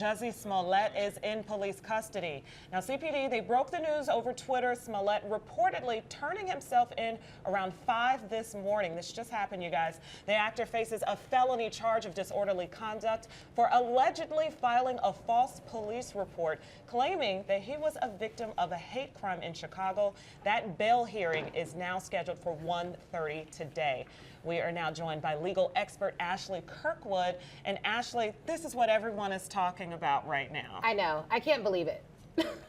Jussie Smollet is in police custody. Now, CPD, they broke the news over Twitter. Smollett reportedly turning himself in around 5 this morning. This just happened, you guys. The actor faces a felony charge of disorderly conduct for allegedly filing a false police report claiming that he was a victim of a hate crime in Chicago. That bail hearing is now scheduled for 1:30 today. We are now joined by legal expert Ashley Kirkwood. And Ashley, this is what everyone is talking about right now. I know. I can't believe it.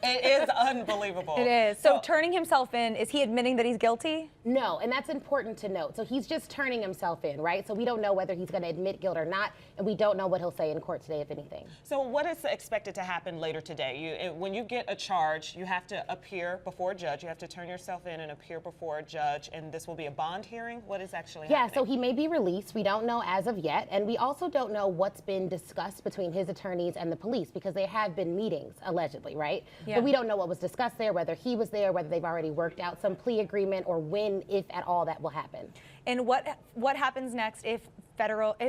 It is unbelievable. It is. So turning himself in, is he admitting that he's guilty? No, and that's important to note. So he's just turning himself in, right? So we don't know whether he's going to admit guilt or not, and we don't know what he'll say in court today, if anything. So what is expected to happen later today? When you get a charge, you have to appear before a judge. You have to turn yourself in and appear before a judge, and this will be a bond hearing? What is actually happening? Yeah, so he may be released. We don't know as of yet, and we also don't know what's been discussed between his attorneys and the police, because they have been meetings, allegedly, right? Yeah. But we don't know what was discussed there, whether he was there, whether they've already worked out some plea agreement, or when, if at all, that will happen. And what happens next if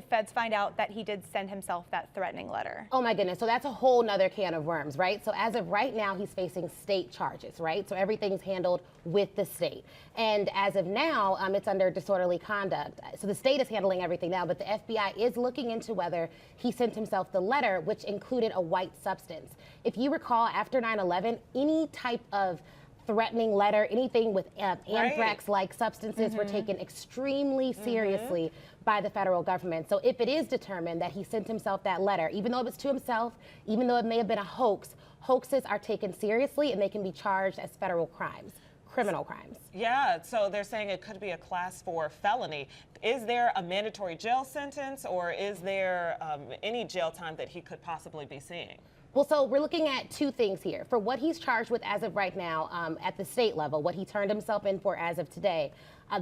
feds find out that he did send himself that threatening letter? Oh my goodness, so that's a whole nother can of worms, right? So as of right now, he's facing state charges, right? So everything's handled with the state. And as of now, it's under disorderly conduct. So the state is handling everything now, but the FBI is looking into whether he sent himself the letter, which included a white substance. If you recall, after 9/11, any type of threatening letter, anything with anthrax-like substances were taken extremely seriously by the federal government. So if it is determined that he sent himself that letter, even though it was to himself, even though it may have been a hoax, hoaxes are taken seriously and they can be charged as federal crimes. Criminal crimes. Yeah, so they're saying it could be a class 4 felony. Is there a mandatory jail sentence, or is there any jail time that he could possibly be seeing? Well, so we're looking at two things here. For what he's charged with as of right now at the state level, what he turned himself in for as of today,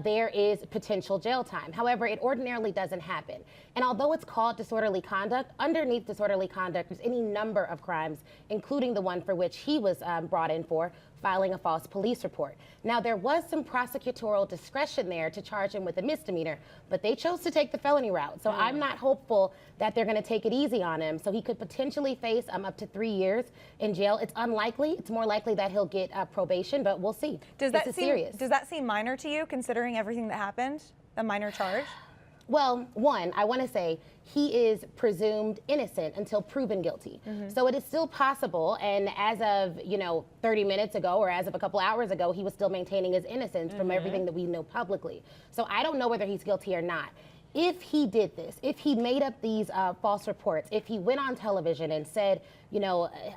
there is potential jail time. However, it ordinarily doesn't happen. And although it's called disorderly conduct, underneath disorderly conduct is any number of crimes, including the one for which he was brought in for, filing a false police report. Now, there was some prosecutorial discretion there to charge him with a misdemeanor, but they chose to take the felony route. So I'm not hopeful that they're going to take it easy on him. So he could potentially face up to 3 years in jail. It's unlikely. It's more likely that he'll get probation, but we'll see. Does that seem minor to you, considering everything that happened? A minor charge? Well, one, I want to say he is presumed innocent until proven guilty. So it is still possible, and as of, 30 minutes ago or as of a couple hours ago, he was still maintaining his innocence from everything that we know publicly. So I don't know whether he's guilty or not. If he did this, if he made up these false reports, if he went on television and said,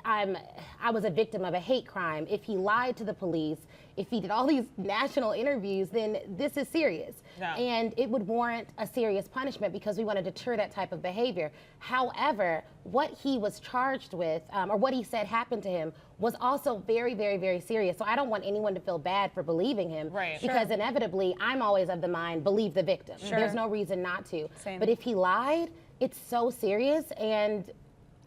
I was a victim of a hate crime, if he lied to the police, if he did all these national interviews, then this is serious. Yeah. And it would warrant a serious punishment because we want to deter that type of behavior. However, what he was charged with, or what he said happened to him, was also very, very, very serious. So I don't want anyone to feel bad for believing him. Right. Because inevitably, I'm always of the mind, believe the victim. There's no reason not to. Same. But if he lied, it's so serious, and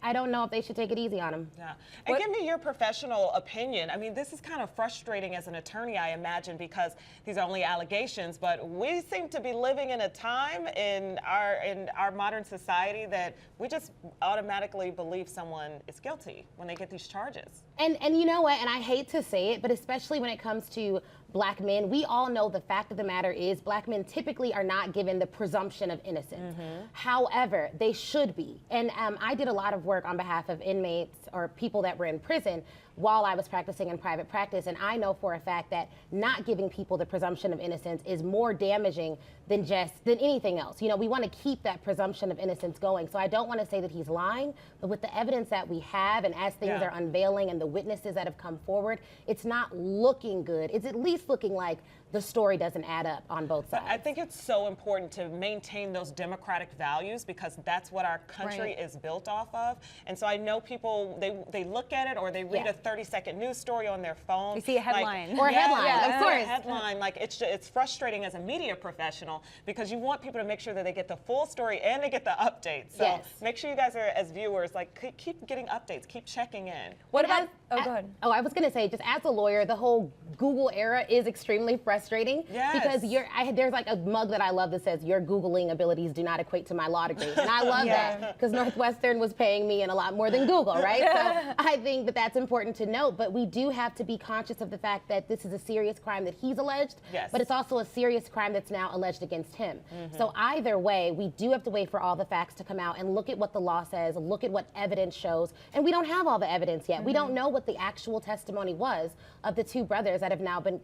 I don't know if they should take it easy on him. Yeah. And give me your professional opinion. I mean, this is kind of frustrating as an attorney, I imagine, because these are only allegations, but we seem to be living in a time in our modern society that we just automatically believe someone is guilty when they get these charges. And you know what, and I hate to say it, but especially when it comes to black men, we all know the fact of the matter is black men typically are not given the presumption of innocence. However, they should be. And I did a lot of work on behalf of inmates or people that were in prison while I was practicing in private practice, and I know for a fact that not giving people the presumption of innocence is more damaging than anything else. We want to keep that presumption of innocence going. So I don't want to say that he's lying, but with the evidence that we have and as things are unveiling and the witnesses that have come forward, it's not looking good. It's at least looking like the story doesn't add up on both sides. I think it's so important to maintain those democratic values because that's what our country is built off of. And so I know people, they look at it or they read a 30-second news story on their phone. You see a headline. Or a headline, of course. A headline. Like, it's frustrating as a media professional channel because you want people to make sure that they get the full story and they get the updates. So Yes. make sure you guys are, as viewers, like keep getting updates, keep checking in. What about, go ahead. Oh, I was going to say, just as a lawyer, the whole Google era is extremely frustrating. Yes. Because there's like a mug that I love that says, your Googling abilities do not equate to my law degree. And I love that because Northwestern was paying me and a lot more than Google, right? So I think that that's important to note, but we do have to be conscious of the fact that this is a serious crime that he's alleged, but it's also a serious crime that's now alleged against him. So either way, we do have to wait for all the facts to come out and look at what the law says, look at what evidence shows, and we don't have all the evidence yet. We don't know what the actual testimony was of the two brothers that have now been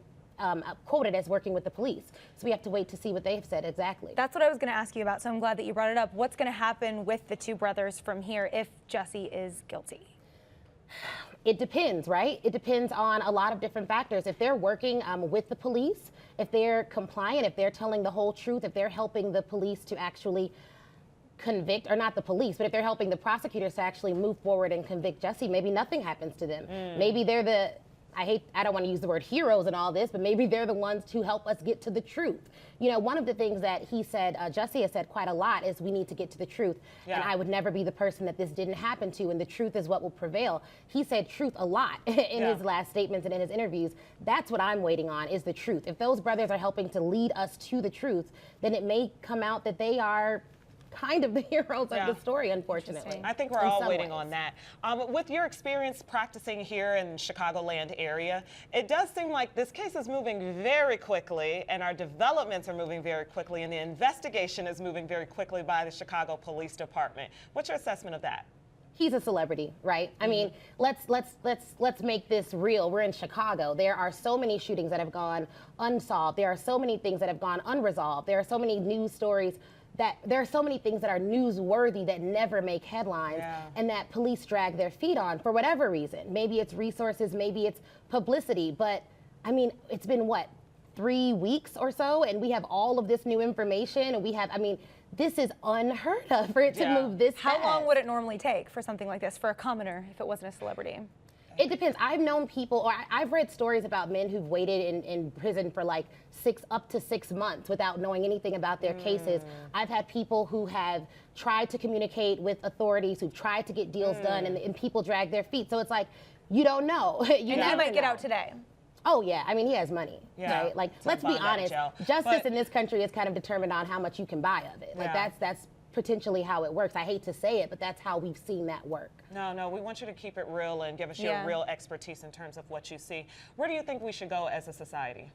quoted as working with the police. So we have to wait to see what they've said exactly. That's what I was going to ask you about, so I'm glad that you brought it up. What's going to happen with the two brothers from here if Jussie is guilty? It depends, right? It depends on a lot of different factors. If they're working with the police, if they're compliant, if they're telling the whole truth, if they're helping the police to actually convict, or not the police, but if they're helping the prosecutors to actually move forward and convict Jussie, maybe nothing happens to them. Maybe they're the, I don't want to use the word heroes and all this, but maybe they're the ones to help us get to the truth. You know, one of the things that he said, Jussie has said quite a lot, is we need to get to the truth. And I would never be the person that this didn't happen to, and the truth is what will prevail. He said truth a lot in his last statements and in his interviews. That's what I'm waiting on, is the truth. If those brothers are helping to lead us to the truth, then it may come out that they are kind of the heroes of the story, unfortunately. I think we're all waiting on that. With your experience practicing here in Chicagoland area, it does seem like this case is moving very quickly, and our developments are moving very quickly, and the investigation is moving very quickly by the Chicago Police Department. What's your assessment of that? He's a celebrity, right? I mean, let's make this real. We're in Chicago. There are so many shootings that have gone unsolved. There are so many things that have gone unresolved. There are so many news stories that there are so many things that are newsworthy that never make headlines and that police drag their feet on for whatever reason. Maybe it's resources, maybe it's publicity, but I mean, it's been what, 3 weeks or so, and we have all of this new information, and we have, I mean, this is unheard of for it to move this fast. How long would it normally take for something like this for a commoner if it wasn't a celebrity? It depends. I've known people, or I've read stories about men who've waited in prison for like up to 6 months without knowing anything about their cases. I've had people who have tried to communicate with authorities, who've tried to get deals done, and people drag their feet. So it's like, you don't know. And he might get out today. Oh yeah, I mean, he has money, right? Like, let's be honest, justice in this country is kind of determined on how much you can buy of it. Like that's potentially how it works. I hate to say it, but that's how we've seen that work. No, we want you to keep it real and give us your real expertise in terms of what you see. Where do you think we should go as a society?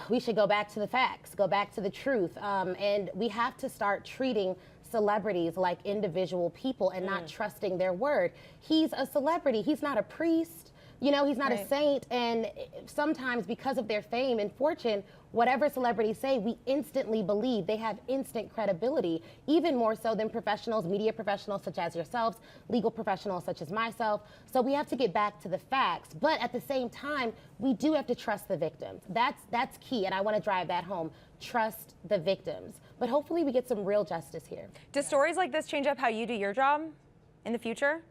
We should go back to the facts, go back to the truth, and we have to start treating celebrities like individual people and not trusting their word. He's a celebrity. He's not a priest. You know, he's not a saint, and sometimes because of their fame and fortune, whatever celebrities say, we instantly believe. They have instant credibility, even more so than professionals, media professionals such as yourselves, legal professionals such as myself. So we have to get back to the facts, but at the same time, we do have to trust the victims. That's key, and I want to drive that home. Trust the victims. But hopefully we get some real justice here. Do stories like this change up how you do your job in the future?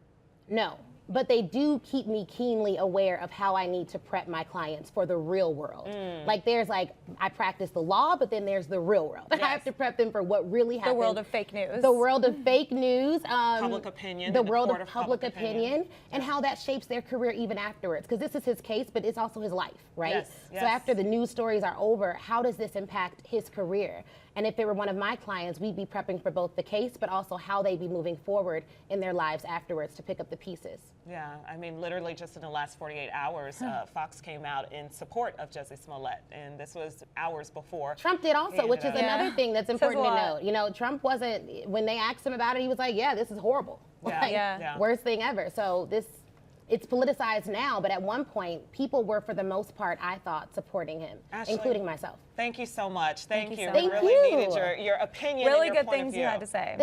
No. But they do keep me keenly aware of how I need to prep my clients for the real world. Like I practice the law, but then there's the real world. I have to prep them for what really happened. The world of fake news. The world of fake news. Public opinion. The world of public opinion, and how that shapes their career even afterwards. Because this is his case, but it's also his life, right? So after the news stories are over, how does this impact his career? And if it were one of my clients, we'd be prepping for both the case, but also how they'd be moving forward in their lives afterwards to pick up the pieces. Yeah, I mean, literally just in the last 48 hours, Fox came out in support of Jussie Smollet, and this was hours before. Trump did also, which is another thing that's important to note. You know, Trump wasn't, when they asked him about it, he was like, yeah, this is horrible. Worst thing ever. So it's politicized now, but at one point, people were, for the most part, I thought, supporting him, Ashley, including myself. Thank you so much. Thank you. Thank We really needed your opinion. Really and your good point of things view. you had to say.